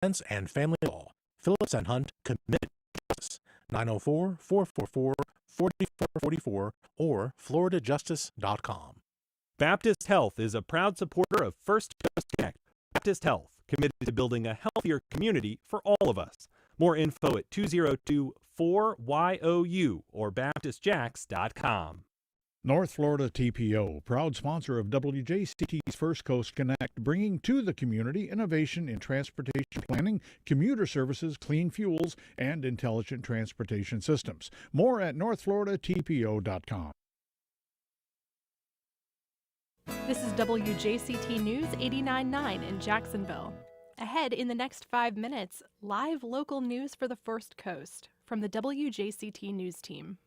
defense and family law. Phillips and Hunt, committed to justice. 904-444-4444 or floridajustice.com. Baptist Health is a proud supporter of First Coast Connect. Baptist Health, committed to building a healthier community for all of us. More info at 202-4YOU or baptistjacks.com. North Florida TPO, proud sponsor of WJCT's First Coast Connect, bringing to the community innovation in transportation planning, commuter services, clean fuels, and intelligent transportation systems. More at northfloridatpo.com. This is WJCT News 89.9 in Jacksonville. Ahead in the next 5 minutes, live local news for the First Coast from the WJCT News team.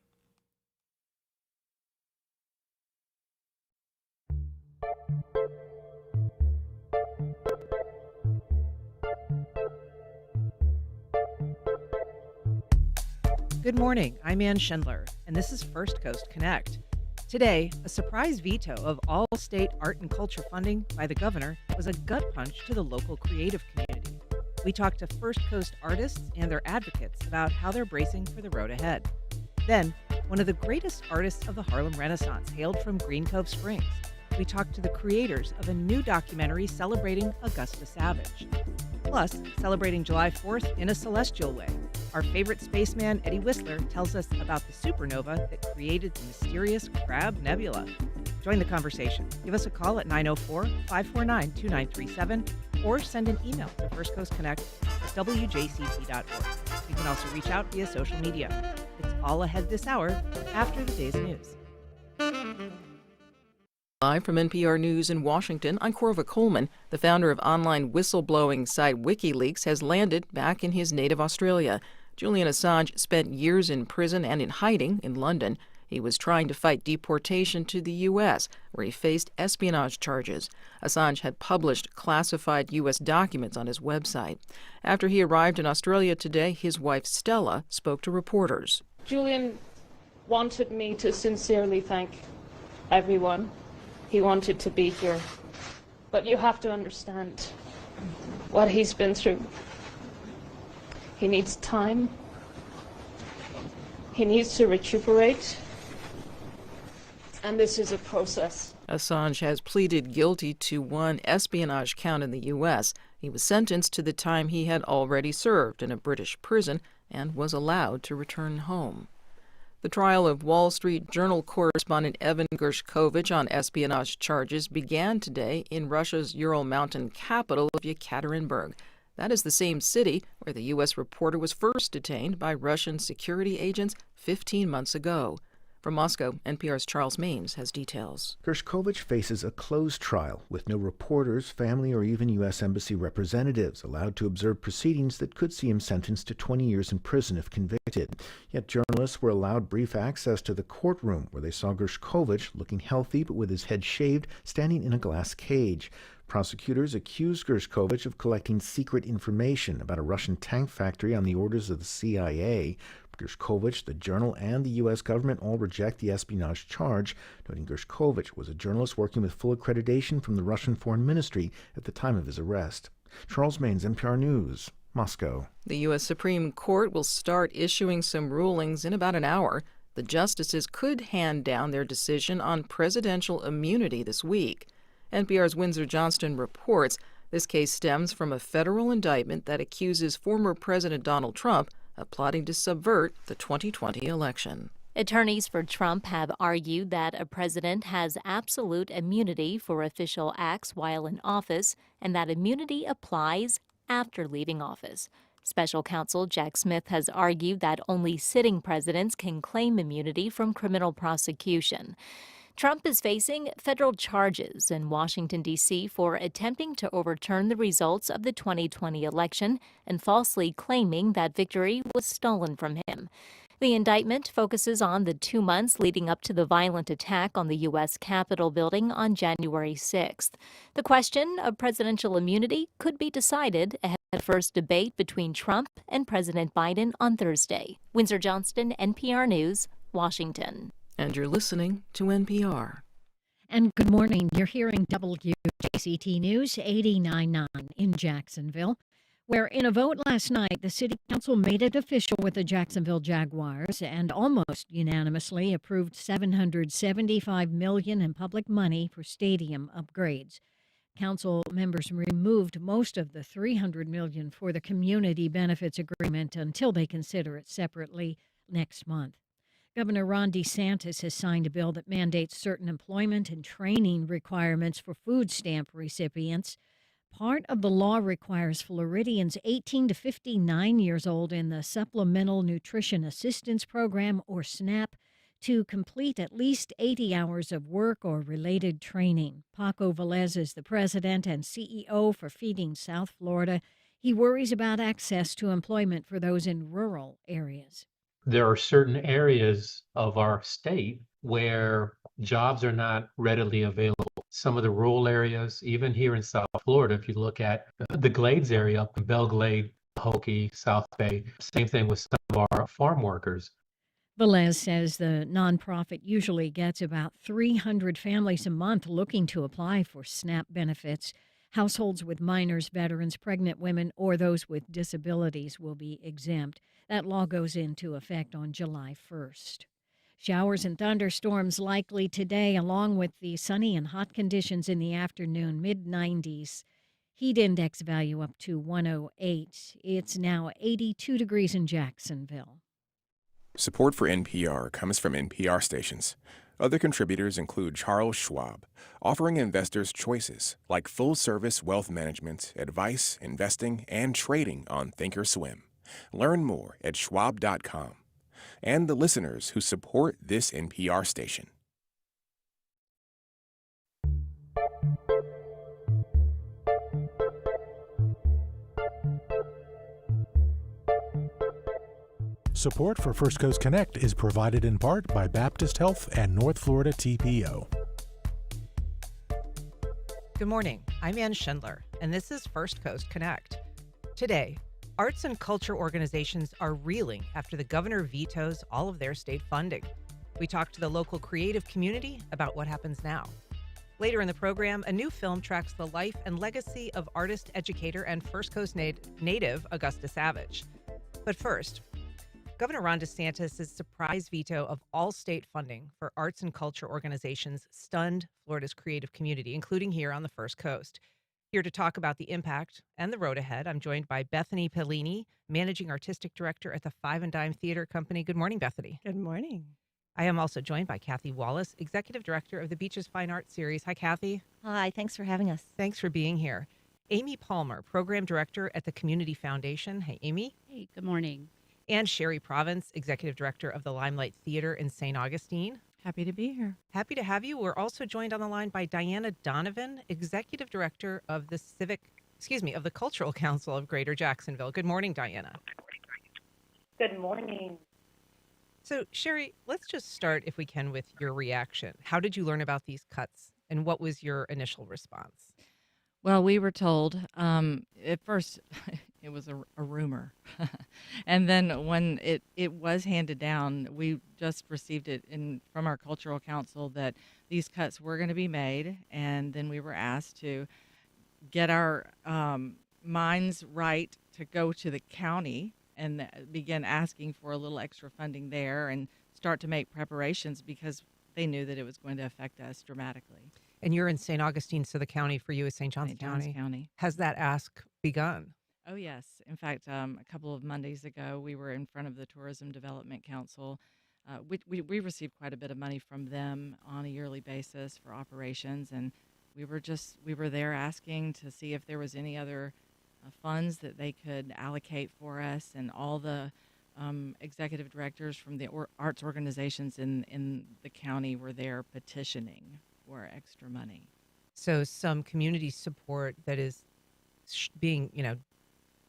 Good morning, I'm Ann Schindler, and this is First Coast Connect. Today, a surprise veto of all state art and culture funding by the governor was a gut punch to the local creative community. We talked to First Coast artists and their advocates about how they're bracing for the road ahead. Then, one of the greatest artists of the Harlem Renaissance hailed from Green Cove Springs. We talked to the creators of a new documentary celebrating Augusta Savage. Plus, celebrating July 4th in a celestial way. Our favorite spaceman, Eddie Whistler, tells us about the supernova that created the mysterious Crab Nebula. Join the conversation. Give us a call at 904-549-2937 or send an email to firstcoastconnect@wjct.org. You can also reach out via social media. It's all ahead this hour after the day's news. Live from NPR News in Washington, I'm Corva Coleman. The founder of online whistleblowing site WikiLeaks has landed back in his native Australia. Julian Assange spent years in prison and in hiding in London. He was trying to fight deportation to the U.S., where he faced espionage charges. Assange had published classified U.S. documents on his website. After he arrived in Australia today, his wife Stella spoke to reporters. Julian wanted me to sincerely thank everyone. He wanted to be here. But you have to understand what he's been through. He needs time. He needs to recuperate. And this is a process. Assange has pleaded guilty to one espionage count in the U.S. He was sentenced to the time he had already served in a British prison and was allowed to return home. The trial of Wall Street Journal correspondent Evan Gershkovich on espionage charges began today in Russia's Ural Mountain capital of Yekaterinburg. That is the same city where the U.S. reporter was first detained by Russian security agents 15 months ago. From Moscow, NPR's Charles Maines has details. Gershkovich faces a closed trial with no reporters, family, or even U.S. Embassy representatives allowed to observe proceedings that could see him sentenced to 20 years in prison if convicted. Yet journalists were allowed brief access to the courtroom where they saw Gershkovich, looking healthy but with his head shaved, standing in a glass cage. Prosecutors accused Gershkovich of collecting secret information about a Russian tank factory on the orders of the CIA. Gershkovich, the Journal, and the U.S. government all reject the espionage charge, noting Gershkovich was a journalist working with full accreditation from the Russian Foreign Ministry at the time of his arrest. Charles Maines, NPR News, Moscow. The U.S. Supreme Court will start issuing some rulings in about an hour. The justices could hand down their decision on presidential immunity this week. NPR's Windsor Johnston reports this case stems from a federal indictment that accuses former President Donald Trump of plotting to subvert the 2020 election. Attorneys for Trump have argued that a president has absolute immunity for official acts while in office, and that immunity applies after leaving office. Special counsel Jack Smith has argued that only sitting presidents can claim immunity from criminal prosecution. Trump is facing federal charges in Washington, D.C. for attempting to overturn the results of the 2020 election and falsely claiming that victory was stolen from him. The indictment focuses on the 2 months leading up to the violent attack on the U.S. Capitol building on January 6th. The question of presidential immunity could be decided ahead of the first debate between Trump and President Biden on Thursday. Windsor Johnston, NPR News, Washington. And you're listening to NPR. And good morning. You're hearing WJCT News 89.9 in Jacksonville. where in a vote last night, the city council made it official with the Jacksonville Jaguars and almost unanimously approved $775 million in public money for stadium upgrades. Council members removed most of the $300 million for the community benefits agreement until they consider it separately next month. Governor Ron DeSantis has signed a bill that mandates certain employment and training requirements for food stamp recipients. Part of the law requires Floridians 18 to 59 years old in the Supplemental Nutrition Assistance Program, or SNAP, to complete at least 80 hours of work or related training. Paco Velez is the president and CEO for Feeding South Florida. He worries about access to employment for those in rural areas. There are certain areas of our state where jobs are not readily available. Some of the rural areas, even here in South Florida, if you look at the Glades area up in Belle Glade, Hokie, South Bay, same thing with some of our farm workers. Velez says the nonprofit usually gets about 300 families a month looking to apply for SNAP benefits. Households with minors, veterans, pregnant women, or those with disabilities will be exempt. That law goes into effect on July 1st. Showers and thunderstorms likely today, along with the sunny and hot conditions in the afternoon, mid-90s. Heat index value up to 108. It's now 82 degrees in Jacksonville. Support for NPR comes from NPR stations. Other contributors include Charles Schwab, offering investors choices like full-service wealth management, advice, investing, and trading on thinkorswim. Learn more at schwab.com. And the listeners who support this NPR station. Support for First Coast Connect is provided in part by Baptist Health and North Florida TPO. Good morning. I'm Ann Schindler, and this is First Coast Connect. Today, arts and culture organizations are reeling after the governor vetoes all of their state funding. We talked to the local creative community about what happens now. Later in the program, a new film tracks the life and legacy of artist, educator, and First Coast native Augusta Savage. But first, Governor Ron DeSantis' surprise veto of all state funding for arts and culture organizations stunned Florida's creative community, including here on the First Coast. Here to talk about the impact and the road ahead, I'm joined by Bethany Pellini, Managing Artistic Director at the Five and Dime Theater Company. Good morning, Bethany. Good morning. I am also joined by Kathy Wallace, Executive Director of the Beaches Fine Arts Series. Hi, Kathy. Hi, thanks for having us. Thanks for being here. Amy Palmer, Program Director at the Community Foundation. Hey, Amy. Hey, good morning. And Sherry Province, Executive Director of the Limelight Theater in St. Augustine. Happy to be here. Happy to have you. We're also joined on the line by Diana Donovan, Executive Director of the Cultural Council of Greater Jacksonville. Good morning, Diana. Good morning. So, Sherry, let's just start, if we can, with your reaction. How did you learn about these cuts, and what was your initial response? Well, we were told at first it was a rumor. And then when it was handed down, we just received it from our cultural council that these cuts were going to be made. And then we were asked to get our minds right to go to the county and begin asking for a little extra funding there and start to make preparations because they knew that it was going to affect us dramatically. And you're in St. Augustine, so the county for you is St. Johns County. Has that ask begun? Oh, yes. In fact, a couple of Mondays ago, we were in front of the Tourism Development Council. We received quite a bit of money from them on a yearly basis for operations, and we were there asking to see if there was any other funds that they could allocate for us, and all the executive directors from the arts organizations in the county were there petitioning for extra money. So some community support that is being,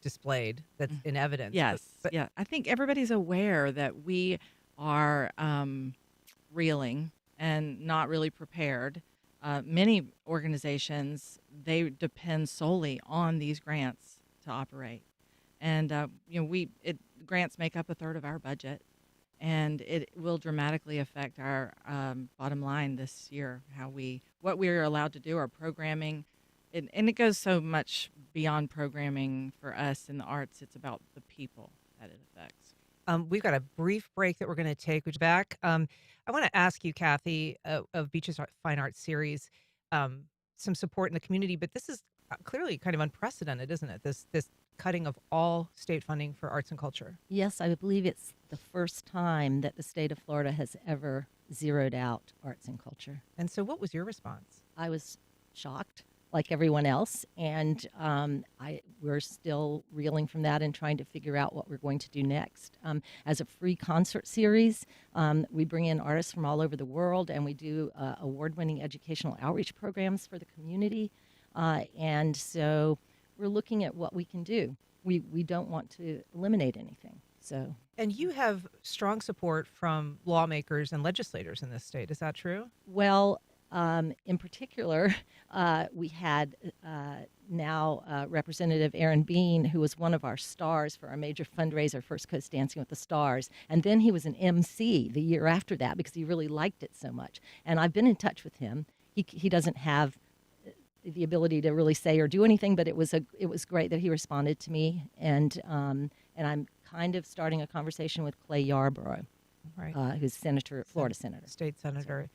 displayed, that's in evidence. Yes. Yeah. I think everybody's aware that we are reeling and not really prepared. Many organizations, they depend solely on these grants to operate. And, grants make up a third of our budget. And it will dramatically affect our bottom line this year, what we are allowed to do, our programming. and it goes so much beyond programming for us in the arts. It's about the people that it affects. We've got a brief break that we're going to take, which is back. I want to ask you, Kathy, of Beach's Fine Arts Series, some support in the community, but this is clearly kind of unprecedented, isn't it? This cutting of all state funding for arts and culture. Yes, I believe it's the first time that the state of Florida has ever zeroed out arts and culture. And so what was your response? I was shocked, like everyone else, and we're still reeling from that and trying to figure out what we're going to do next. As a free concert series, we bring in artists from all over the world, and we do award-winning educational outreach programs for the community. And so we're looking at what we can do. We don't want to eliminate anything. So, and you have strong support from lawmakers and legislators in this state. Is that true? Well, in particular, we had now Representative Aaron Bean, who was one of our stars for our major fundraiser, First Coast Dancing with the Stars. And then he was an MC the year after that because he really liked it so much. And I've been in touch with him. He doesn't have the ability to really say or do anything, but it was great that he responded to me. And I'm kind of starting a conversation with Clay Yarborough, right, who's Florida senator. State senator.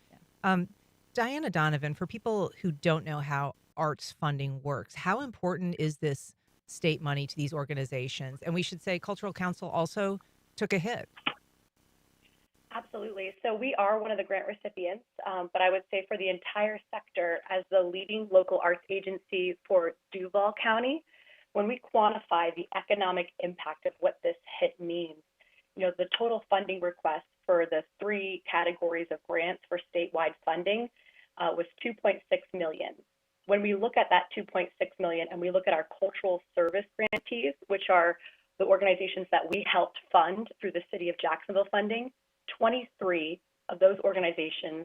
Yeah. Diana Donovan, for people who don't know how arts funding works, how important is this state money to these organizations? And we should say Cultural Council also took a hit. Absolutely. So we are one of the grant recipients, but I would say for the entire sector, as the leading local arts agency for Duval County, when we quantify the economic impact of what this hit means, the total funding request for the 3 categories of grants for statewide funding was $2.6 million. When we look at that $2.6 million and we look at our cultural service grantees, which are the organizations that we helped fund through the City of Jacksonville funding, 23 of those organizations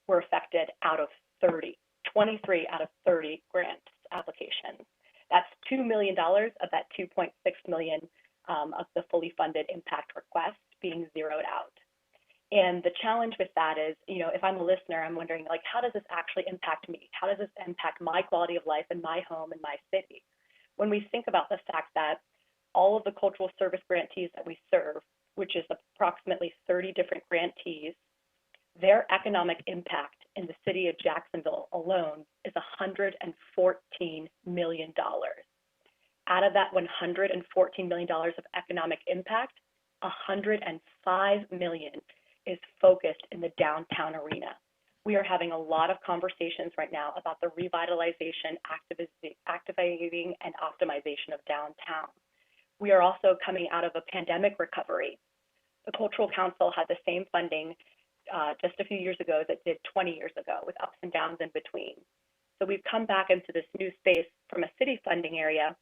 were affected out of 30, 23 out of 30 grant applications. That's $2 million of that $2.6 million of the fully funded impact request being zeroed out. And the challenge with that is, if I'm a listener, I'm wondering, how does this actually impact me? How does this impact my quality of life in my home and my city? When we think about the fact that all of the cultural service grantees that we serve, which is approximately 30 different grantees, their economic impact in the city of Jacksonville alone is $114 million. Out of that $114 million of economic impact, $105 million is focused in the downtown arena. We are having a lot of conversations right now about the revitalization, activating, and optimization of downtown. We are also coming out of a pandemic recovery. The Cultural Council had the same funding just a few years ago that did 20 years ago, with ups and downs in between. So we've come back into this new space from a city funding area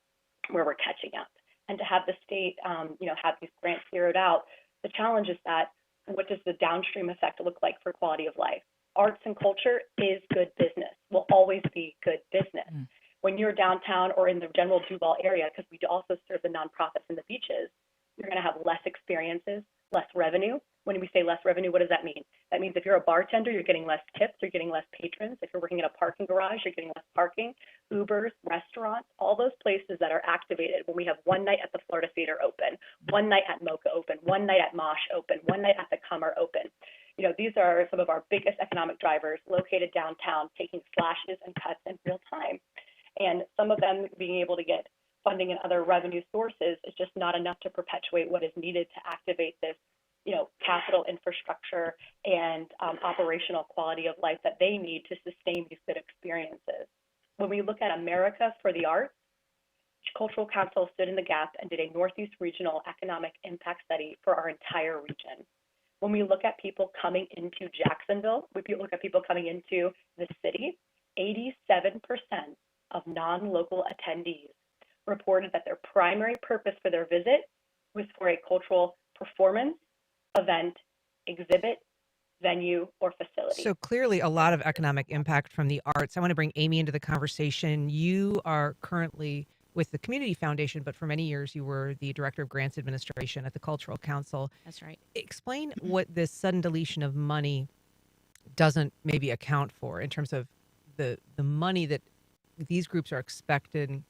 where we're catching up. And to have the state, have these grants zeroed out, the challenge is that what does the downstream effect look like for quality of life? Arts and culture is good business, will always be good business. When you're downtown or in the general Duval area, because we also serve the nonprofits and the beaches, you're going to have less experiences, less revenue. When we say less revenue, what does that mean? That means if you're a bartender, you're getting less tips, you're getting less patrons. If you're working in a parking garage, you're getting less parking. Ubers, restaurants, all those places that are activated when we have one night at the Florida Theater open, one night at Mocha open, one night at Mosh open, one night at the Cummer open. These are some of our biggest economic drivers located downtown, taking slashes and cuts in real time. And some of them being able to get funding and other revenue sources is just not enough to perpetuate what is needed to activate this, capital infrastructure and operational quality of life that they need to sustain these good experiences. When we look at America for the Arts, Cultural Council stood in the gap and did a Northeast Regional Economic Impact Study for our entire region. When we look at people coming into Jacksonville, when we look at people coming into the city, 87% of non-local attendees reported that their primary purpose for their visit was for a cultural performance, event, exhibit, venue, or facility. So clearly a lot of economic impact from the arts. I want to bring Amy into the conversation. You are currently with the Community Foundation, but for many years you were the Director of Grants Administration at the Cultural Council. That's right. Explain what this sudden deletion of money doesn't maybe account for in terms of the money that these groups are expecting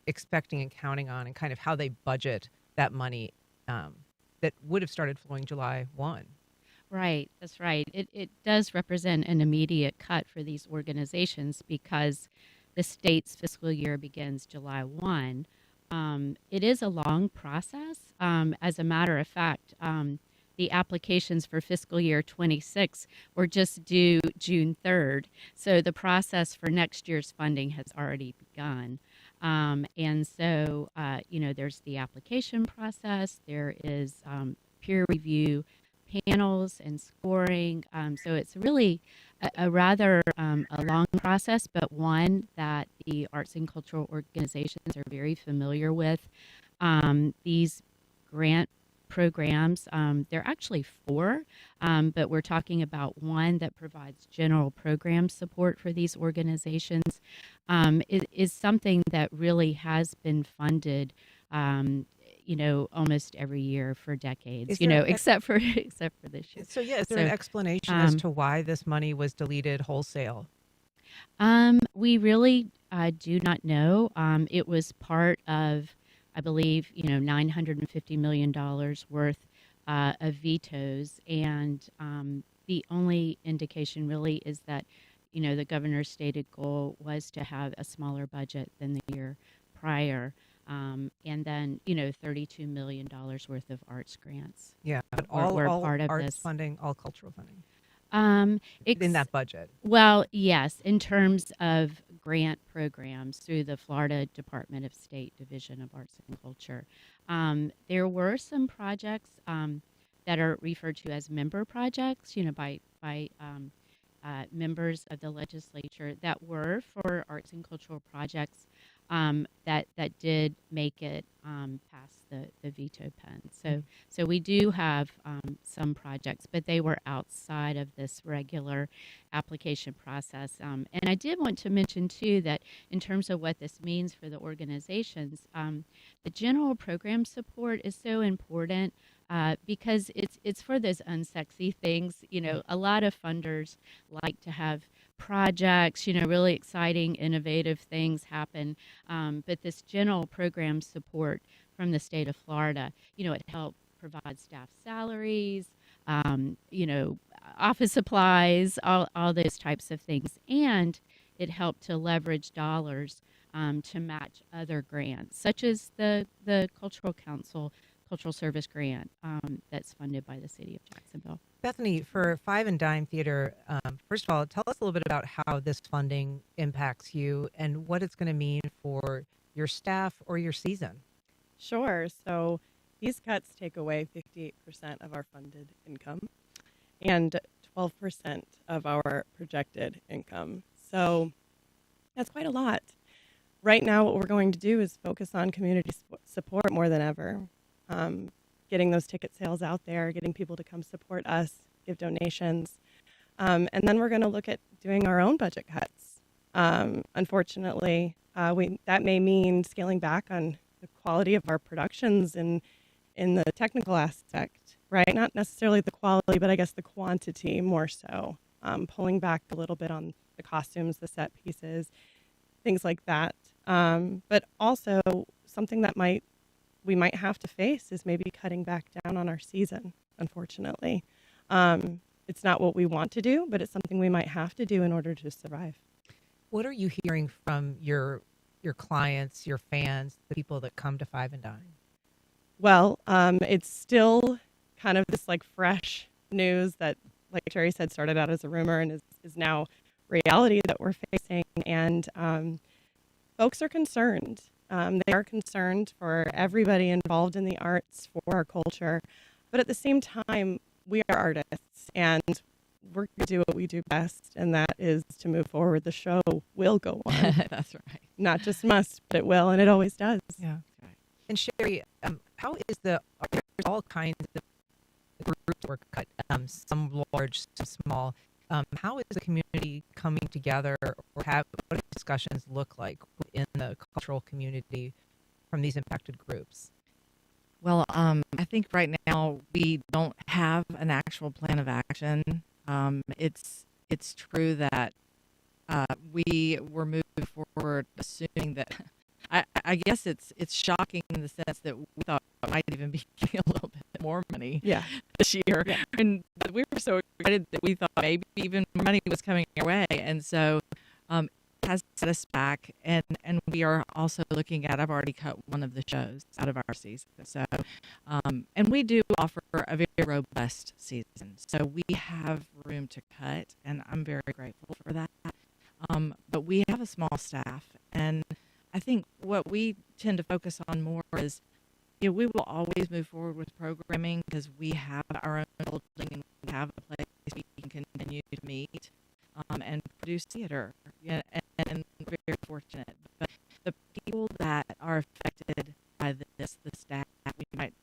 and counting on, and kind of how they budget that money that would have started flowing July 1. Right, that's right. It does represent an immediate cut for these organizations because the state's fiscal year begins July 1. It is a long process. As a matter of fact, the applications for fiscal year 26 were just due June 3rd. So the process for next year's funding has already begun. And so, there's the application process, there is peer review panels and scoring. So it's really a rather a long process, but one that the arts and cultural organizations are very familiar with. These grant programs, there are actually 4, but we're talking about one that provides general program support for these organizations. It is something that really has been funded almost every year for decades, except for this year. So, is there an explanation as to why this money was deleted wholesale? We really do not know. It was part of, I believe, $950 million worth of vetoes. And the only indication really is that, the governor's stated goal was to have a smaller budget than the year prior. And then, $32 million worth of arts grants. Yeah, but were all part of arts this. funding, all cultural funding In that budget. Well, yes, in terms of grant programs through the Florida Department of State Division of Arts and Culture. There were some projects that are referred to as member projects, by members of the legislature that were for arts and cultural projects that did make it past the veto pen. So we do have some projects, but they were outside of this regular application process. And I did want to mention, too, that in terms of what this means for the organizations, the general program support is so important because it's for those unsexy things. A lot of funders like to have projects, really exciting, innovative things happen. But this general program support from the state of Florida, it helped provide staff salaries, office supplies, all those types of things. And it helped to leverage dollars to match other grants, such as the Cultural Council Cultural Service Grant that's funded by the city of Jacksonville. Bethany, for Five and Dime Theater, first of all, tell us a little bit about how this funding impacts you and what it's going to mean for your staff or your season. Sure. So these cuts take away 58% of our funded income and 12% of our projected income. So that's quite a lot. Right now, what we're going to do is focus on community support more than ever. Getting those ticket sales out there, getting people to come support us, give donations. And then we're going to look at doing our own budget cuts. Unfortunately, that may mean scaling back on the quality of our productions in the technical aspect, right? Not necessarily the quality, but I guess the quantity more so. Pulling back a little bit on the costumes, the set pieces, things like that. But also something that we might have to face is maybe cutting back down on our season, unfortunately. It's not what we want to do, but it's something we might have to do in order to survive. What are you hearing from your clients, your fans, the people that come to Five and Dime? Well, it's still kind of this fresh news that, like Terry said, started out as a rumor and is now reality that we're facing. And folks are concerned. They are concerned for everybody involved in the arts, for our culture. But at the same time, we are artists, and we're going to do what we do best, and that is to move forward. The show will go on. That's right. Not just must, but it will, and it always does. Yeah. Right. And Sherry, how is there's all kinds of groups that were cut, some large, some small. How is the community coming together, or what do discussions look like in the cultural community from these impacted groups? Well, I think right now we don't have an actual plan of action. It's true that we were moved move forward assuming that I guess it's shocking in the sense that we thought it might even be getting a little bit more money this year. Yeah. And we were so excited that we thought maybe even more money was coming our way. And so it has set us back. And we are also looking at, I've already cut one of the shows out of our season. So, and we do offer a very robust season. So we have room to cut, and I'm very grateful for that. But we have a small staff, and I think what we tend to focus on more is, we will always move forward with programming because we have our own building and we have a place we can continue to meet and produce theater. Yeah, and we're very fortunate. But the people that are affected by this, the staff, we might,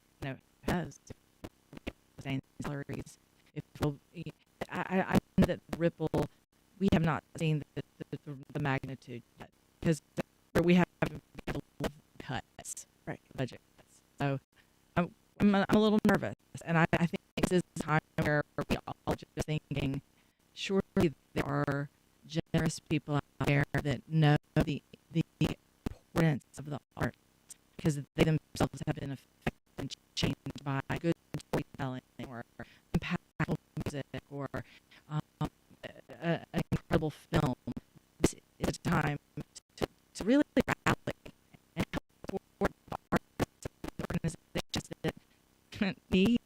has salaries. I know that the ripple, we have not seen the magnitude yet because we have a lot of cuts, right? Budget cuts. So I'm a little nervous, and I think this is a time where we all just thinking, surely there are generous people out there that know the importance of the arts because they themselves have been affected and changed by good storytelling or impactful music or an incredible film. This is a time to really rally and help support the artists and the organizations that need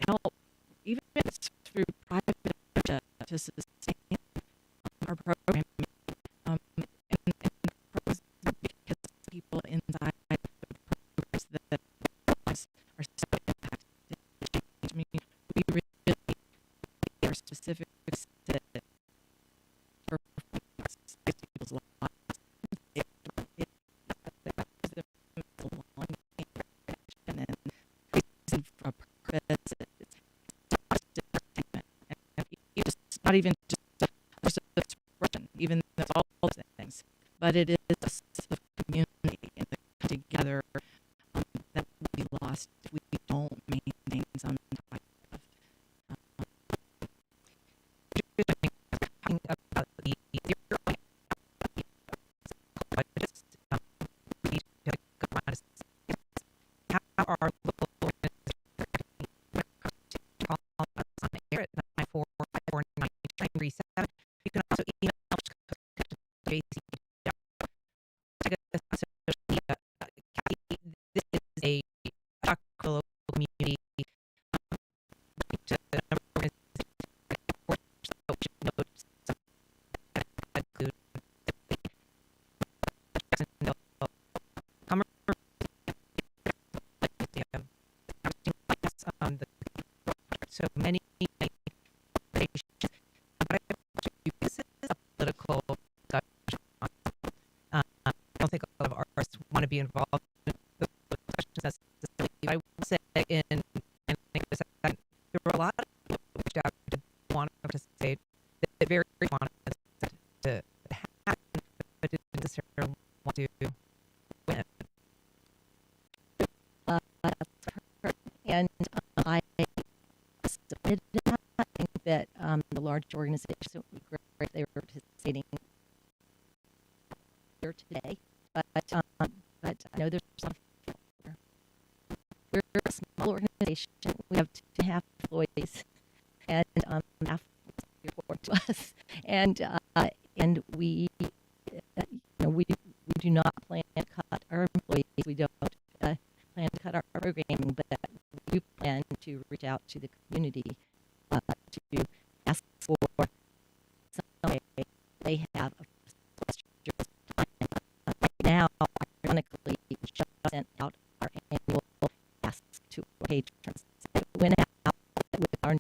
help, even if it's through private budget, to sustain our programming. And because people inside the programs that are so impacted. I mean, we really are specific for people's lives. Not even just an expression, even though it's all those things, but it is a sense of community and the come together that we lost if we don't maintain some type of. About the how our local on the air at 9454937. You can also email WJCT. This is a local community. So many organizations, but this is a political discussion. I don't think a lot of artists want to be involved in those discussions necessarily. I will say there were a lot of people who reached out to want to participate that very wanted to happen, but didn't necessarily want to win. And I submitted that. I think that the large organizations would be great if they were participating here today. But I know there's some people here. We're a small organization. We have 2.5 employees, and half report to us. And we we do not plan to cut our employees. We don't plan to cut our programming, but we do plan to reach out to the community to ask for some way they have a plan. Right now, ironically, we just sent out our annual ask to our patrons. It went out with our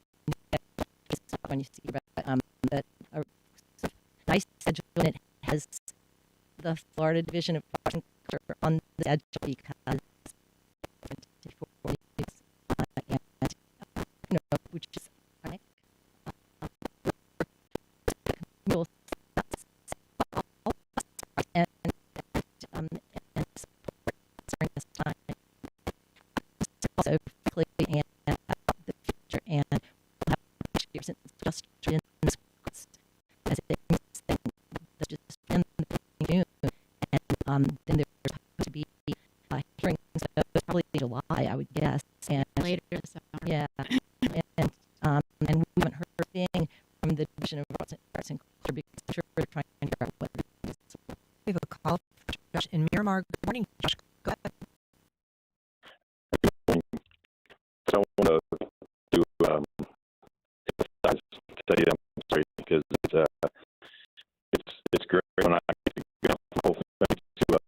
when you see that a nice schedule, and it has the Florida Division of Arts and Culture on the schedule because which is ironic. And support during this time. Also, and the future, and we'll have years since just in this as it that's just been the and later this summer. yeah, and we haven't heard a thing from the Division of Arts and Culture because I'm sure they're trying to figure out what it is. We have a call from Josh in Miramar. Good morning, Josh. Go ahead. So I want to emphasize, say I'm sorry because it's great when I get to go the whole thing to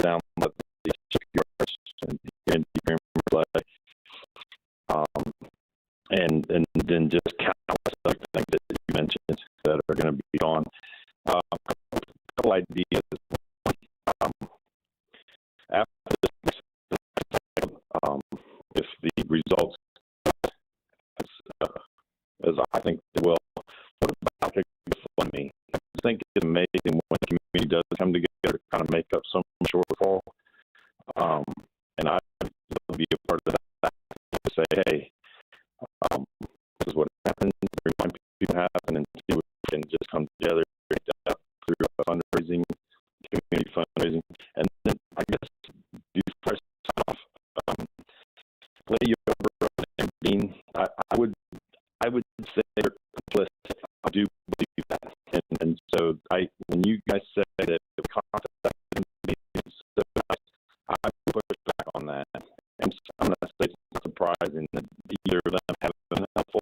down the yards and play, and then just countless other things that you mentioned that are going to be on. A couple ideas. After this, if the results as I think they will, what about me? I think it's amazing when the community does come together to kind of make up some shortfall. And I'd love to be a part of that to say, hey, this is what happened, remind people what happened, and see if we can just come together through fundraising, community fundraising. And then I guess before I sign off, Lady over and Dean, I would say they're complicit. I do believe that. And so when you guys say that the contact is so nice, I would push back on that. And so I'm going to say it's not surprising that either of them have been helpful.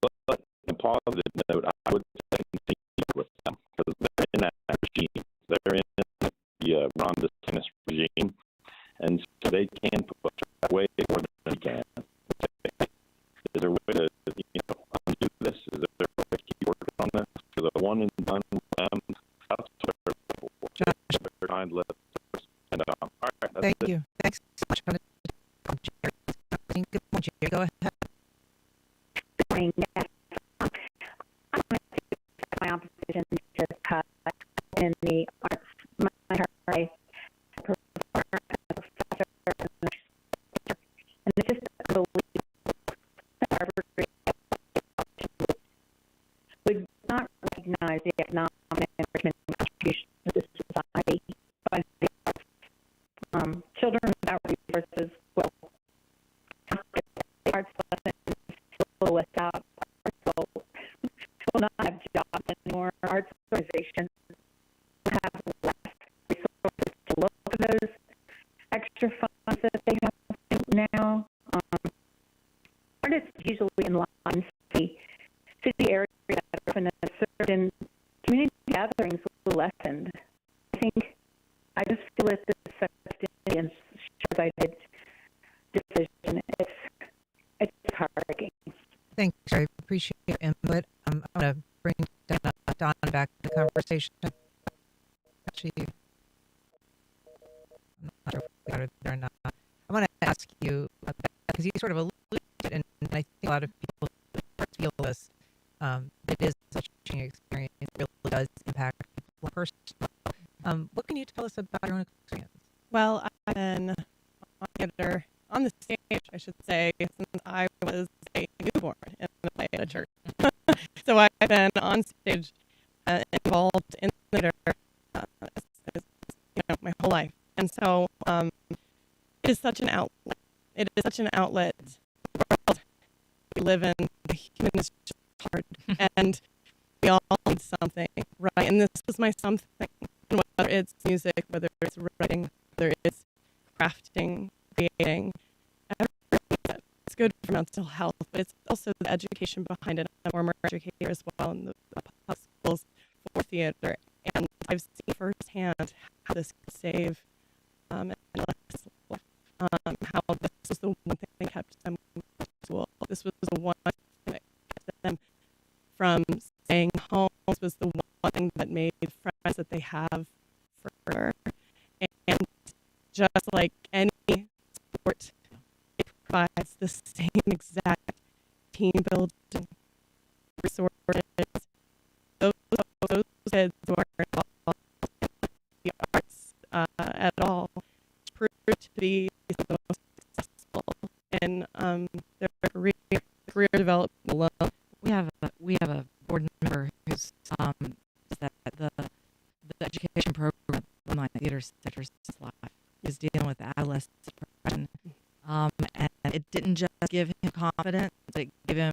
But on a positive note, I would say continue with them because they're in that regime. They're in the Ron DeSantis regime. And so they can push that way more than we can. Is there a way to, undo this? Is there a way to keep working on this? Because a one and done, that's what they're kind of and all right, Thank it. you. Thanks so much. Good morning, Jerry. Go ahead. Good morning. Yes. I'm going to my opposition to cut in the arts. My professor and it's just unbelievable that Harvard would not recognize the economic enrichment and contribution to this society by the arts. Children without resources will arts lessons will without will not have jobs anymore. Arts organizations will have less resources to look for those extra funds that they have now. Artists usually in line city areas that are often a certain community gatherings will lessened. I just feel that this Indian short-sighted decision it's heartbreaking. Thanks, I appreciate your input. I'm going to bring Don back to the conversation. Actually, I'm not sure if we got it there or not. I want to ask you about that because you sort of alluded to it, and I think a lot of people feel this. It is such a changing experience. It really does impact people personally. What can you tell us about your own experience? Well, I've been on the stage, I should say, since I was a newborn in the play at a church. So I've been on stage, involved in the theater, my whole life. And so it is such an outlet. It is such an outlet. The world we live in, the human is just hard, and we all need something, right? And this was my something. Whether it's music, whether it's writing, whether it's crafting, creating, everything. It's good for mental health, but it's also the education behind it. I'm a former educator as well in the public schools for theater, and I've seen firsthand how this can save how this was the one thing that kept them in school. This was the one thing that kept them from staying home. This was the one thing that made friends that they have forever. And just like any sport, it provides the same exact team building resources. Those kids who are involved in the arts at all proved to be the most successful in their career development alone. We have a board member who's that the education program at the online theater sector is dealing with adolescent depression, and It didn't just give him confidence; it gave him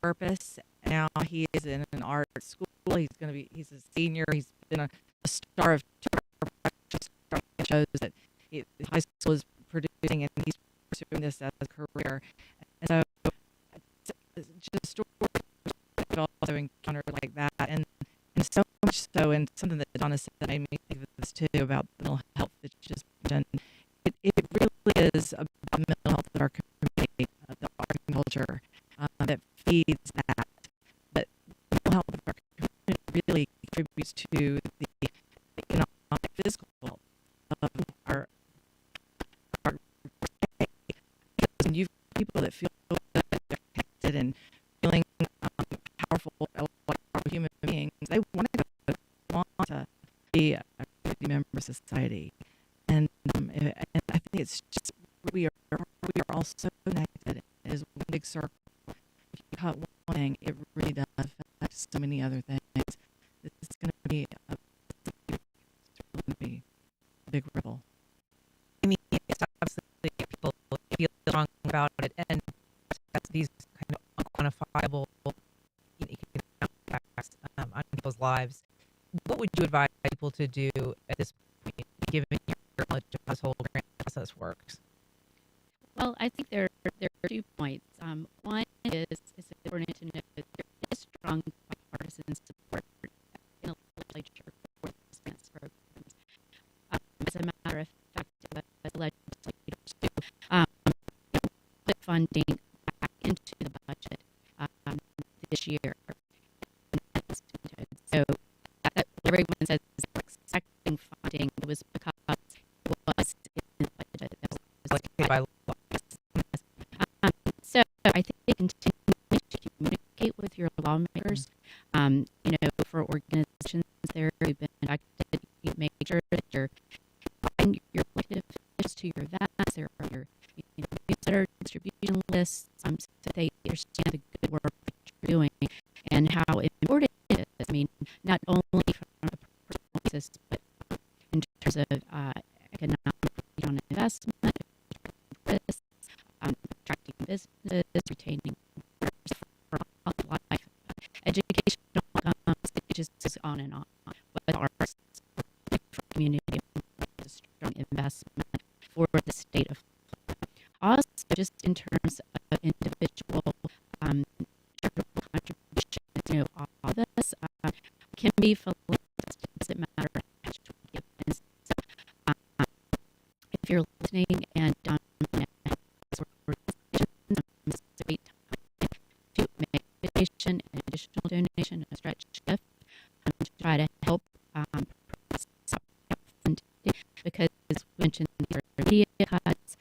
purpose. Now he is in an art school. He's a senior. He's been a star of two shows that high school is producing, and he's pursuing this as a career. And so, just stories I've also encountered like that, and so much so, and something that Donna said that made me think of this too about mental health that you just mentioned. It really is about mental health of our community, the art and culture that feeds that. But mental health of our community really contributes to the economic, physical health of our because you've got people that feel that they're connected and feeling powerful like human beings. They want to be a community member of society, and I think it's just we are all so connected. It is one big circle. If you cut one thing, it really does affect so many other things. It's going to be a big ripple. I mean, it's obviously people feel strong about it, and that's these kind of unquantifiable impacts on people's lives. What would you advise people to do at this point, given your knowledge of how this whole grant process works? Well, I think there are 2 points. One is it's important to know that there is strong bipartisan support in the legislature for this grants programs. As a matter of fact, as legislators do, put funding back into the budget this year. So everyone says they're expecting funding. It was because it was in the budget that was allocated by law. So I think they continue to communicate with your lawmakers. For organizations there who've been elected, you make sure that you're applying your elected officials to your events, there are your newsletter distribution lists, so they understand the good work that you're doing and how important it is. I mean, not only from a personal basis, but in terms of economic return on investment, risks, attracting businesses, retaining workers for all life, educational outcomes, it just goes on and on. With arts, for community, it's a strong investment for the state of Florida. Also, just in terms of individual charitable contributions, all this can be philanthropist. It doesn't matter how much we give. And so, if you're listening and it's a great time to make a donation, an additional donation, a stretch gift, to try to help funding, because as we mentioned, there are media cuts,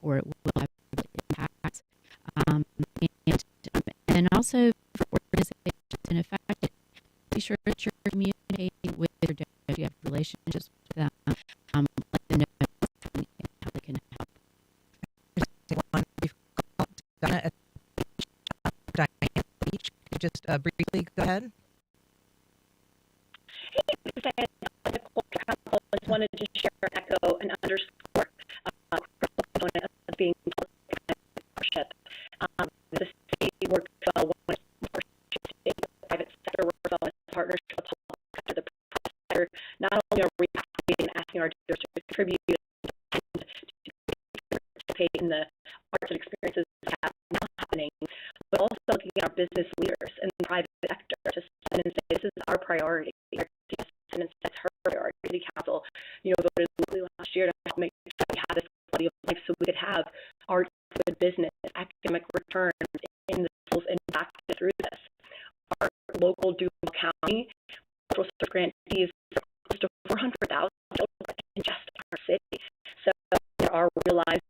or it will have impacts, and also for organizations and affected, be sure that you're communicating with your donors. If you have relationships with them, let them know how they can help. Donna at Diane Beach. Could you just briefly go ahead? Hey, I just wanted to share, echo, and underscore the component of being partnership. The state works well when the private sector works well as a partnership with the public sector. The private sector, not only are we asking our donors to contribute and to participate in the arts and experiences that are now happening, but also looking at our business leaders in the private sector to stand and say, this is our priority. And that's her priority. City Council, voted locally last year to help make sure we had this quality of life so we could have art, good business, academic returns in the schools impacted through this. Our local Duval County cultural service grantees close to 400,000 children in just our city. So there are real lives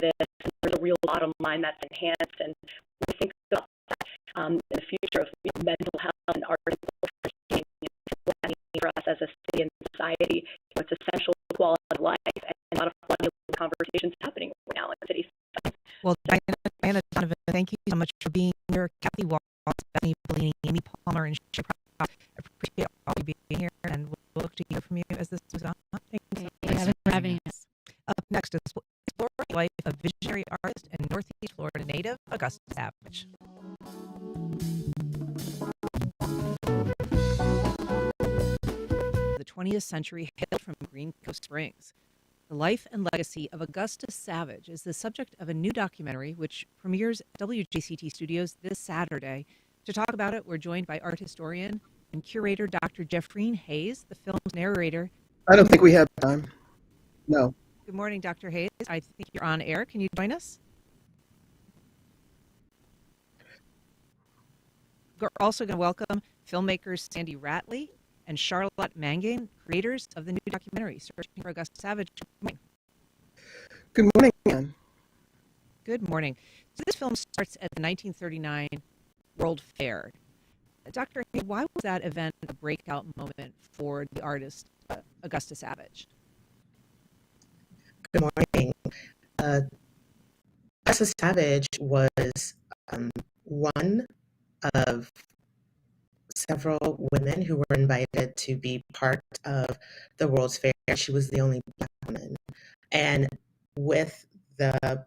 this, and there's a real bottom line that's enhanced. And when we think about that in the future of mental health and art and culture, what that means for us as a city and society, it's essential to quality of life, and a lot of wonderful conversations happening right now in the city. Well, Diana Donovan, thank you so much for being here. Kathy Walls, Bethany Bellini, Amy Palmer, and Shay Proud. I appreciate all you being here, and we'll look to hear from you as this goes on. Thank you so much for having us. Up next is exploring life of visionary artist and Northeast Florida native Augusta Savage. The 20th century hailed from Green Cove Springs. The life and legacy of Augusta Savage is the subject of a new documentary which premieres at WJCT Studios this Saturday. To talk about it, we're joined by art historian and curator Dr. Jeffreen Hayes, the film's narrator. I don't think we have time. No. Good morning, Dr. Hayes. I think you're on air. Can you join us? We're also going to welcome filmmakers Sandy Ratley and Charlotte Mangan, creators of the new documentary, Searching for Augusta Savage. Good morning, Ann. Good morning. So this film starts at the 1939 World Fair. Dr. Hayes, why was that event a breakout moment for the artist Augusta Savage? Good morning. Augusta Savage was one of several women who were invited to be part of the World's Fair. She was the only Black woman. And with the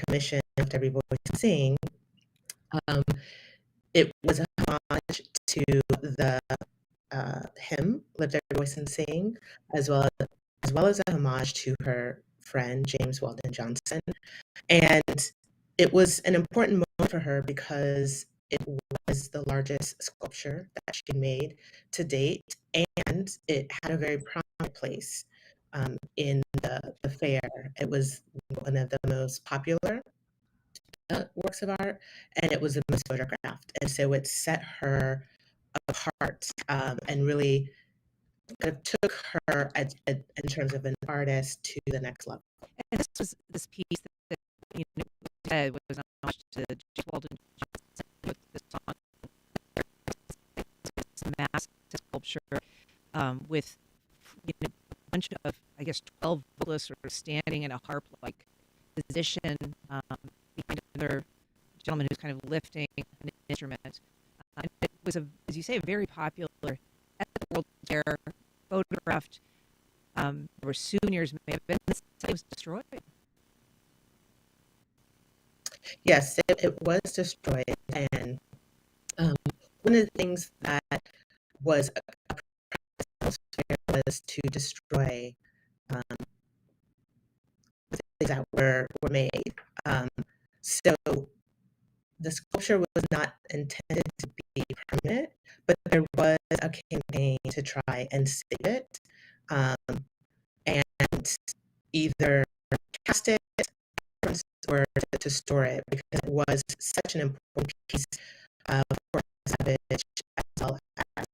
commission of Every Voice Sing, it was a homage to the hymn "Lift Every Voice and Sing," as well as a homage to her friend James Weldon Johnson. And it was an important moment for her because it was the largest sculpture that she made to date, and it had a very prominent place in the fair. It was one of the most popular works of art, and it was the most photographed. And so it set her apart and really kind of took her in terms of an artist to the next level. And this piece that you know, was an homage to James Weldon Johnson with this song. It's a massive sculpture with a bunch of, I guess, 12 vocalists sort of standing in a harp-like position behind another gentleman who's kind of lifting an instrument. And it was, as you say, very popular at the World Fair, photographed. There were souvenirs may have been. It was destroyed. Yes, it was destroyed. And one of the things that was a practice was to destroy things that were made. So the sculpture was not intended to be permanent, but there was a campaign to try and save it and either cast it or to store it, because it was such an important piece for Savage as well as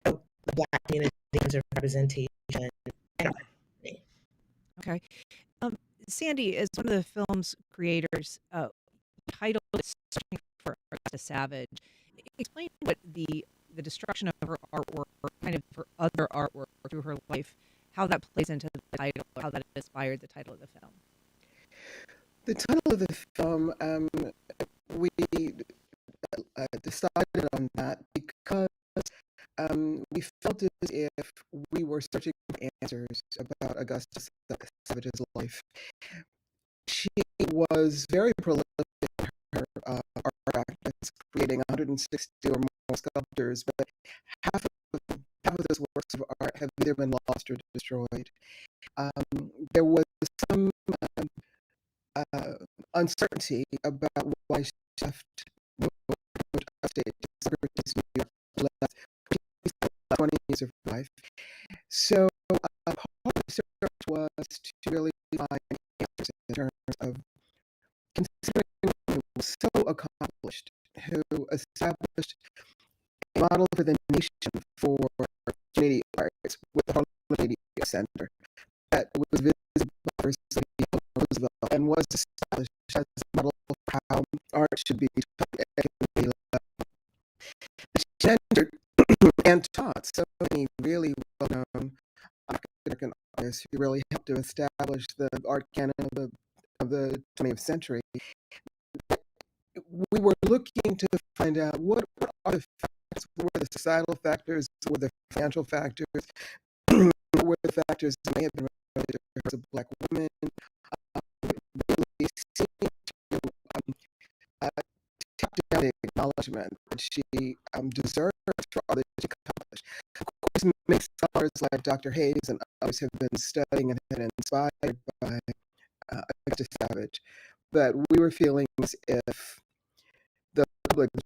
the Black community in terms of representation and art. Okay. Sandy, as one of the film's creators, titled Searching for Augusta Savage, explain what the destruction of her artwork, or kind of her other artwork through her life, how that plays into the title, how that inspired the title of the film. The title of the film, we decided on that because we felt as if we were searching for answers about Augusta Savage's life. She was very prolific in her art practice, creating 160 or more sculptures, but half of those works of art have either been lost or destroyed. There was some uncertainty about why she left upstate New York, left 20 years of her life. So part of the search was to really find answers in terms of considering who was so accomplished, who established a model for the nation for community arts with the Harlem Media Center that was visible for Roosevelt and was established as a model for how art should be taught at a community level. She entered and taught so many really well-known African artists who really helped to establish the art canon of the 20th century. We were looking to find out what are the factors, what were the societal factors, what were the financial factors, what were the factors that may have been related to her as a Black woman, what acknowledgement that she deserves for all that she accomplished. Of course, many scholars like Dr. Hayes and others have been studying and have been inspired by Augustus Savage, but we were feeling as if the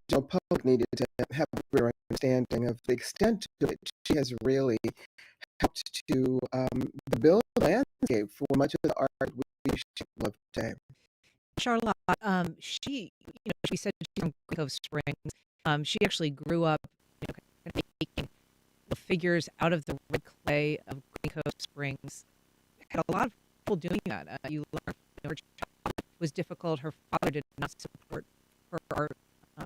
general public needed to have a greater understanding of the extent to which she has really helped to build a landscape for much of the art we love today. Charlotte, we said she's from Green Cove Springs. She actually grew up, kind of making figures out of the red clay of Green Cove Springs. Had a lot of people doing that. You learn, her childhood was difficult. Her father did not support her art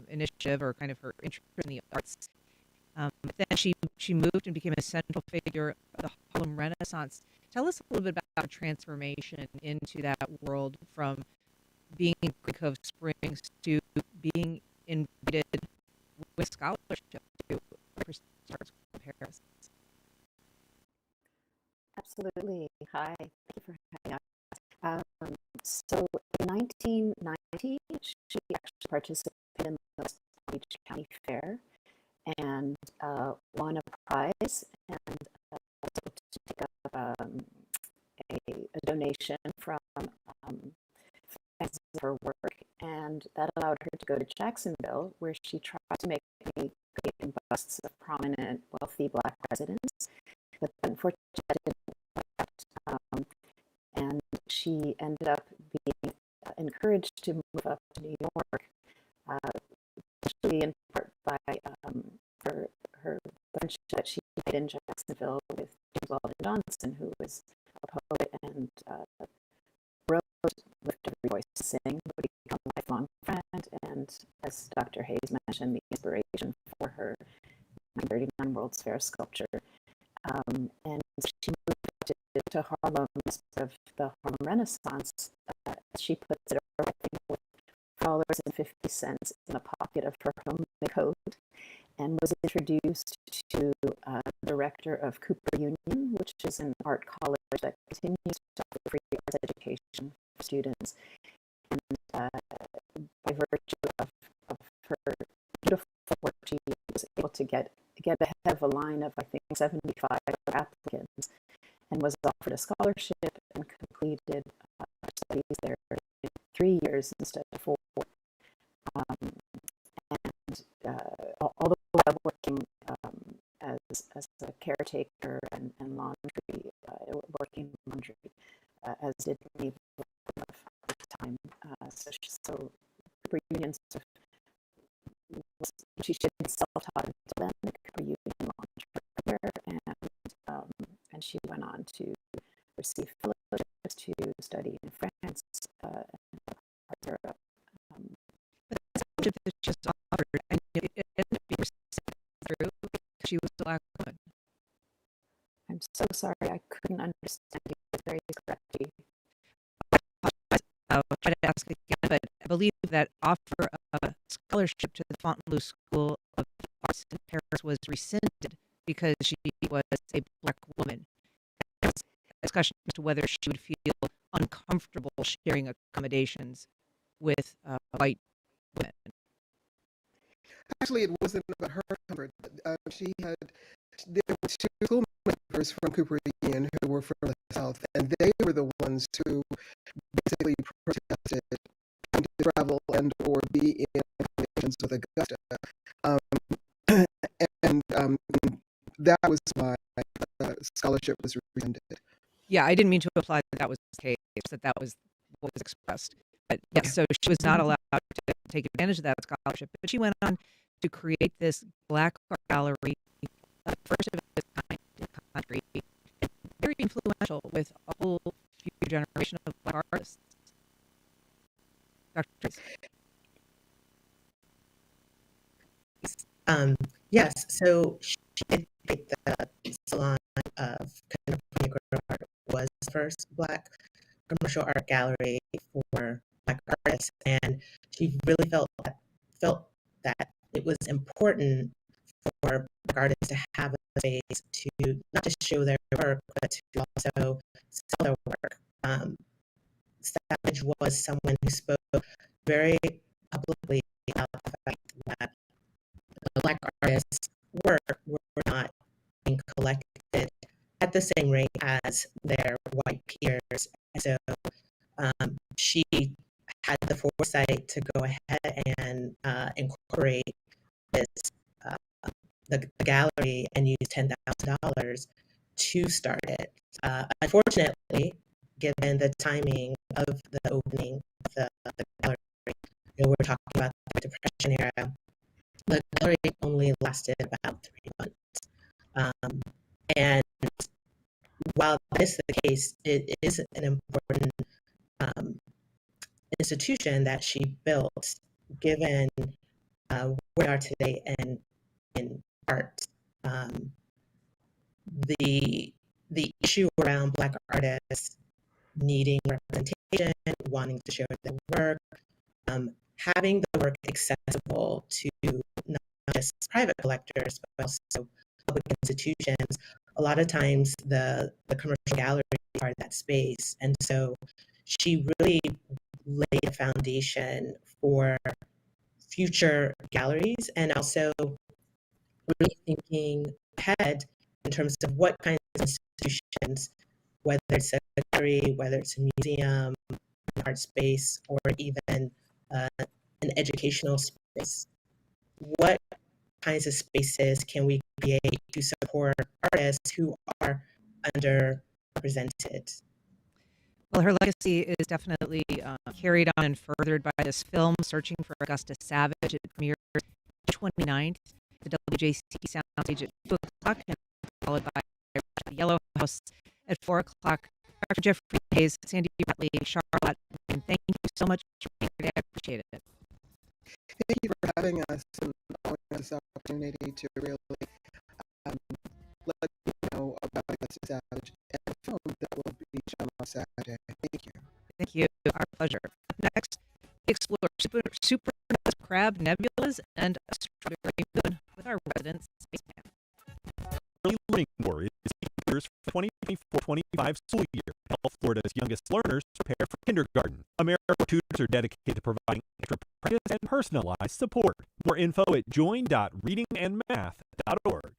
initiative or kind of her interest in the arts. But then she moved and became a central figure of the Harlem Renaissance. Tell us a little bit about the transformation into that world from being in Green Cove Springs to being invited with scholarship to arts in Paris. Absolutely. Hi, thank you for having us. So in 1990, she actually participated in the West Palm Beach County Fair and won a prize and was able to pick up a donation from fans of her work, and that allowed her to go to Jacksonville, where she tried to make many great busts of prominent, wealthy Black residents, but unfortunately that didn't work out. And she ended up being encouraged to move up to New York, especially in part by her friendship that she made in Jacksonville with James Weldon Johnson, who was a poet and wrote with W. Joyce Sing, who would become a lifelong friend, and as Dr. Hayes mentioned, the inspiration for her 1939 World's Fair sculpture. And she moved to Harlem as part of the Harlem Renaissance, as she puts it, arriving with $4.50 in a pocket of her homemade coat, and was introduced to the director of Cooper Union, which is an art college that continues to offer free arts education for students. And by virtue of her beautiful work, she was able to get ahead of a line of, I think, 75 applicants, and was offered a scholarship and completed studies there in 3 years instead of 4. Although working as a caretaker and laundry, working laundry, as did many of the time. So reunion sort of, she should be self-taught until then, the Cooper Union laundry, and she went on to receive fellowships to study in France and Europe. But the scholarship that she just offered, and it ended up being through because she was a Black woman. I'm so sorry, I couldn't understand you very correctly. I'll try to ask again, but I believe that offer of a scholarship to the Fontainebleau School of Arts in Paris was rescinded because she was a Black woman. There was a discussion as to whether she would feel uncomfortable sharing accommodations with white women. Actually, it wasn't about her comfort. There were 2 school members from Cooper Union who were from the South, and they were the ones who basically protested having to travel and or be in accommodations with Augusta. And that was why the scholarship was rescinded. Yeah, I didn't mean to imply that was the case, that was what was expressed. But yes, so she was not allowed to take advantage of that scholarship, but she went on to create this Black art gallery, first of its kind in the country, and very influential with a whole future generation of Black artists. Dr. Trace. Yes, so she did create the Salon of Contemporary Negro Art, was the first Black commercial art gallery for Black artists, and she really felt that it was important for Black artists to have a space to not just show their work, but to also sell their work. Savage was someone who spoke very publicly about the fact that Black artists' work were not being collected at the same rate as their white peers. So she had the foresight to go ahead and incorporate this the gallery and use $10,000 to start it. Unfortunately, given the timing of the opening of the gallery, we're talking about the Depression era, the gallery only lasted about 3 months. And while that is the case, it is an important institution that she built, given where we are today in art. The issue around Black artists needing representation, wanting to share their work, having the work accessible to not just private collectors, but also public institutions. A lot of times the commercial galleries are that space. And so she really laid a foundation for future galleries and also really thinking ahead in terms of what kinds of institutions, whether it's a gallery, whether it's a museum, an art space, or even an educational space. What kinds of spaces can we create to support artists who are underrepresented? Well, her legacy is definitely carried on and furthered by this film, Searching for Augusta Savage. It premieres March 29th at the WJCT Soundstage at 2 o'clock and followed by the Yellow House at 4 o'clock. Dr. Jeffrey Hayes, Sandy Ratley, Charlotte, and thank you so much for being here today. I appreciate it. Thank you for having us and allowing us this opportunity to really let you know about Augusta Savage and the film that will be shown on Saturday. Thank you. Thank you. Our pleasure. Up next, we explore supernova crab nebulas and a strawberry moon with our resident spaceman. Early Learning Corps is years for the 2024-25 school year to help Florida's youngest learners prepare for kindergarten. AmeriCorps tutors are dedicated to providing extra practice and personalized support. More info at join.readingandmath.org.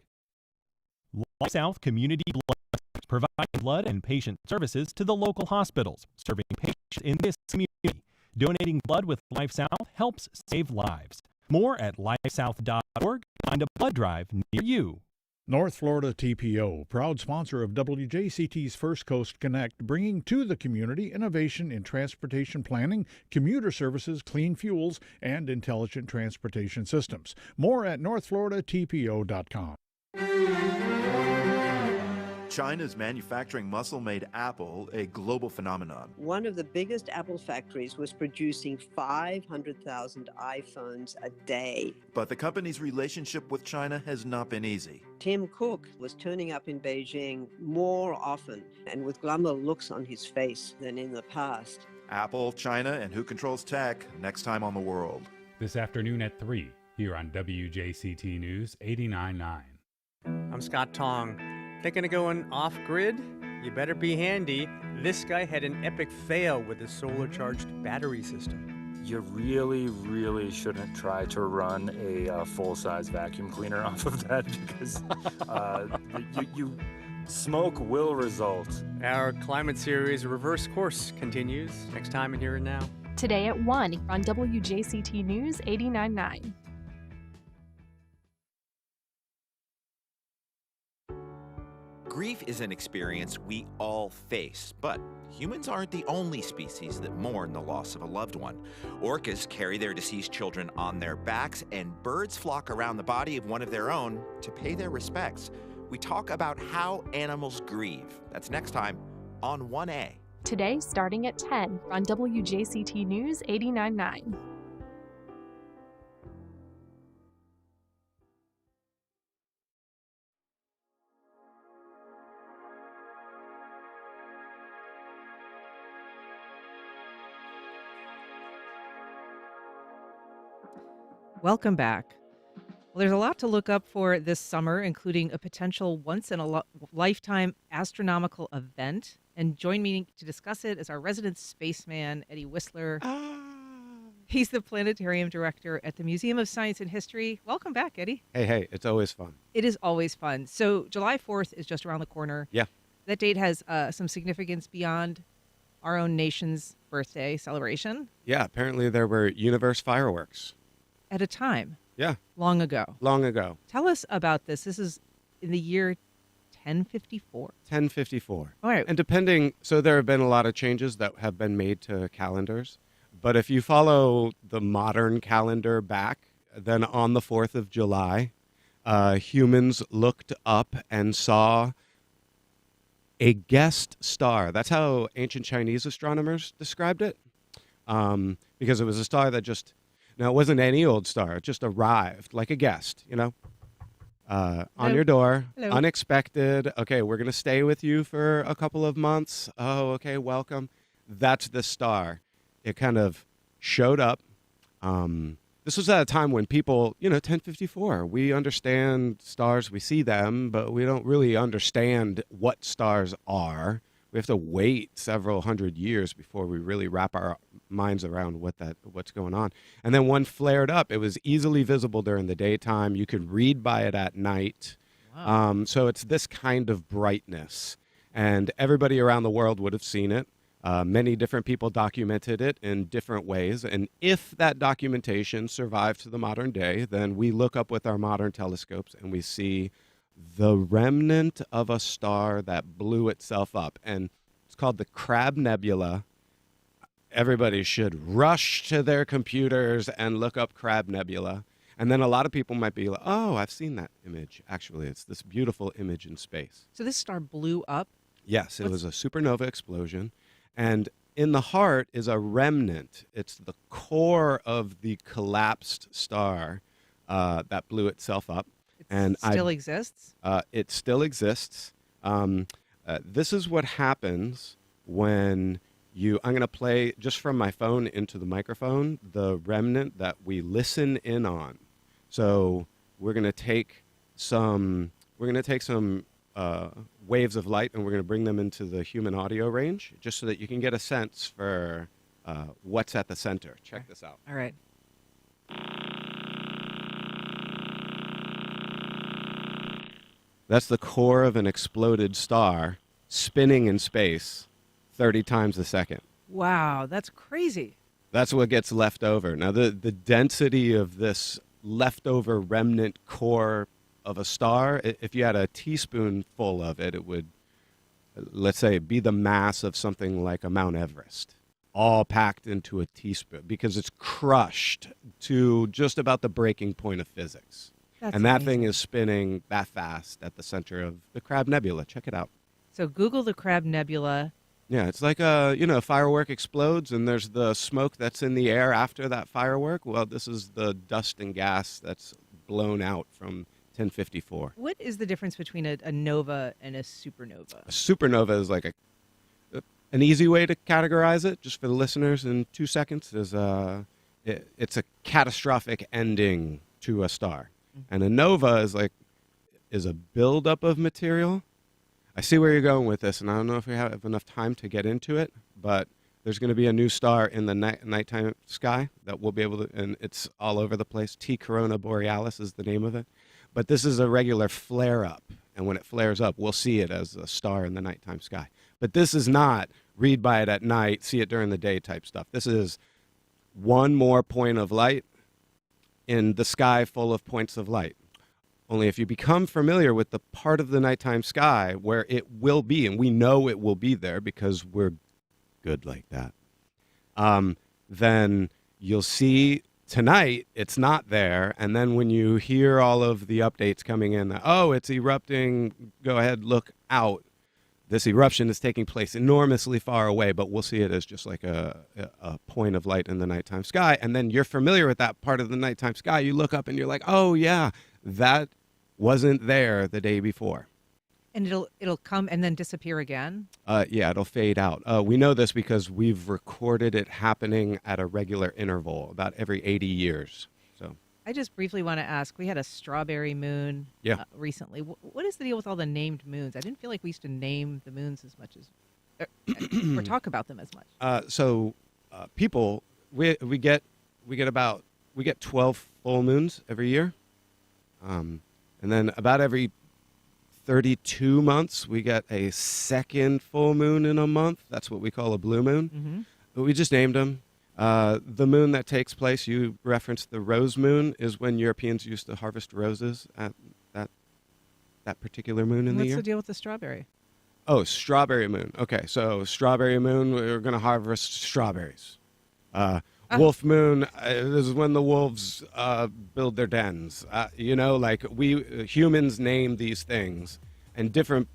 Life South Community Blood Centers provide blood and patient services to the local hospitals, serving patients in this community. Donating blood with Life South helps save lives. More at lifesouth.org. Find a blood drive near you. North Florida TPO, proud sponsor of WJCT's First Coast Connect, bringing to the community innovation in transportation planning, commuter services, clean fuels, and intelligent transportation systems. More at northfloridatpo.com. China's manufacturing muscle-made Apple a global phenomenon. One of the biggest Apple factories was producing 500,000 iPhones a day. But the company's relationship with China has not been easy. Tim Cook was turning up in Beijing more often and with glummer looks on his face than in the past. Apple, China, and who controls tech, next time on The World. This afternoon at 3, here on WJCT News 89.9. I'm Scott Tong. Thinking of going off-grid? You better be handy. This guy had an epic fail with his solar-charged battery system. You really shouldn't try to run a full-size vacuum cleaner off of that because smoke will result. Our climate series Reverse Course continues next time in Here and Now. Today at 1 on WJCT News 89.9. Grief is an experience we all face, but humans aren't the only species that mourn the loss of a loved one. Orcas carry their deceased children on their backs, and birds flock around the body of one of their own to pay their respects. We talk about how animals grieve. That's next time on 1A. Today, starting at 10 on WJCT News 89.9. Welcome back. Well, there's a lot to look up for this summer, including a potential once-in-a-lifetime astronomical event. And join me to discuss it is our resident spaceman, Eddie Whistler. He's the planetarium director at the Museum of Science and History. Welcome back, Eddie. Hey, it's always fun. It is always fun. So July 4th is just around the corner. Yeah. That date has some significance beyond our own nation's birthday celebration. Yeah, apparently there were universe fireworks. At a time. Yeah. Long ago. Long ago. Tell us about this. This is in the year 1054. 1054. All right. And depending, so there have been a lot of changes that have been made to calendars. But if you follow the modern calendar back, then on the 4th of July, humans looked up and saw a guest star. That's how ancient Chinese astronomers described it. Because it was a star that just, now it wasn't any old star, it just arrived like a guest, you know, on your door, Hello. unexpected. Okay, we're going to stay with you for a couple of months. Oh, okay, welcome. That's the star. It kind of showed up. This was at a time when people, 1054, we understand stars, we see them, but we don't really understand what stars are. We have to wait several hundred years before we really wrap our minds around what's going on. And then one flared up. It was easily visible during the daytime. You could read by it at night. Wow. So it's this kind of brightness. And everybody around the world would have seen it. Many different people documented it in different ways. And if that documentation survived to the modern day, then we look up with our modern telescopes and we see the remnant of a star that blew itself up. And it's called the Crab Nebula. Everybody should rush to their computers and look up Crab Nebula. And then a lot of people might be like, oh, I've seen that image. Actually, it's this beautiful image in space. So this star blew up? Yes, it was a supernova explosion. And in the heart is a remnant. It's the core of the collapsed star that blew itself up. It still exists? It still exists. This is what happens when I'm going to play just from my phone into the microphone, the remnant that we listen in on. So we're going to take some waves of light and we're going to bring them into the human audio range just so that you can get a sense for what's at the center. Check this out. All right. That's the core of an exploded star spinning in space 30 times a second. Wow, that's crazy. That's what gets left over. Now, the density of this leftover remnant core of a star, if you had a teaspoonful of it, it would, let's say, be the mass of something like a Mount Everest, all packed into a teaspoon because it's crushed to just about the breaking point of physics. That's and that amazing. thing is spinning that fast at the center of the Crab Nebula. Check it out. So Google the Crab Nebula. Yeah, it's like a firework explodes and there's the smoke that's in the air after that firework. Well, this is the dust and gas that's blown out from 1054. What is the difference between a nova and a supernova? A supernova is like an easy way to categorize it, just for the listeners in 2 seconds, is it's a catastrophic ending to a star. And a nova is a buildup of material. I see where you're going with this, and I don't know if we have enough time to get into it, but there's going to be a new star in the nighttime sky that we'll be able to, and it's all over the place. T Corona Borealis is the name of it. But this is a regular flare-up, and when it flares up, we'll see it as a star in the nighttime sky. But this is not read by it at night, see it during the day type stuff. This is one more point of light in the sky full of points of light. Only if you become familiar with the part of the nighttime sky where it will be, and we know it will be there because we're good like that, then you'll see tonight it's not there. And then when you hear all of the updates coming in, oh, it's erupting, go ahead, look out. This eruption is taking place enormously far away, but we'll see it as just like a point of light in the nighttime sky. And then you're familiar with that part of the nighttime sky. You look up and you're like, oh, yeah, that wasn't there the day before. And it'll come and then disappear again? Yeah, it'll fade out. We know this because we've recorded it happening at a regular interval, about every 80 years. So I just briefly want to ask, we had a strawberry moon recently. What is the deal with all the named moons? I didn't feel like we used to name the moons as much as, or talk about them as much. So people, we get we get 12 full moons every year, and then about every 32 months we get a second full moon in a month. That's what we call a blue moon. Mm-hmm. But we just named them. The moon that takes place, you referenced the rose moon, is when Europeans used to harvest roses at that particular moon in the What's year. the deal with the strawberry? Oh, strawberry moon. Okay, so strawberry moon, we're going to harvest strawberries. Wolf moon is when the wolves build their dens. Like we humans name these things, and different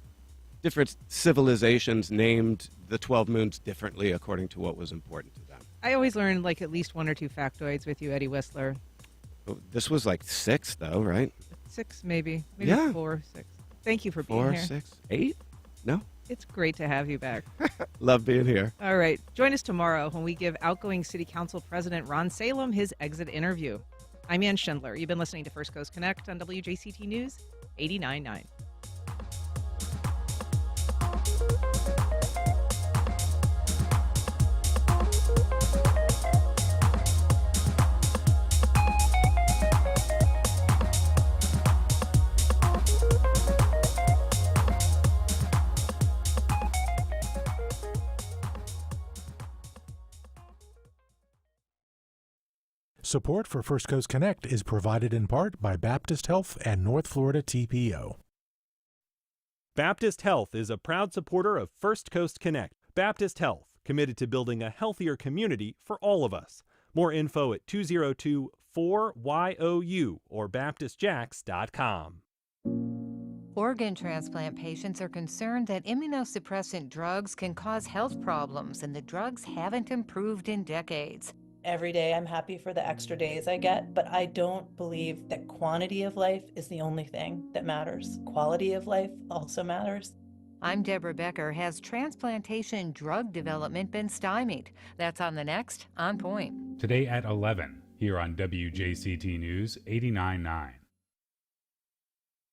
civilizations named the 12 moons differently according to what was important to them. I always learn like at least one or two factoids with you, Eddie Whistler. Oh, this was like 6, though, right? 6, maybe Yeah. 4, 6. Thank you for being 4, here. 6, 8? No? It's great to have you back. Love being here. All right. Join us tomorrow when we give outgoing City Council President Ron Salem his exit interview. I'm Ann Schindler. You've been listening to First Coast Connect on WJCT News 89.9. Support for First Coast Connect is provided in part by Baptist Health and North Florida TPO. Baptist Health is a proud supporter of First Coast Connect. Baptist Health, committed to building a healthier community for all of us. More info at 202-4YOU or baptistjacks.com. Organ transplant patients are concerned that immunosuppressant drugs can cause health problems, and the drugs haven't improved in decades. Every day I'm happy for the extra days I get, but I don't believe that quantity of life is the only thing that matters. Quality of life also matters. I'm Deborah Becker. Has transplantation drug development been stymied? That's on the next On Point. Today at 11 here on WJCT News 89.9.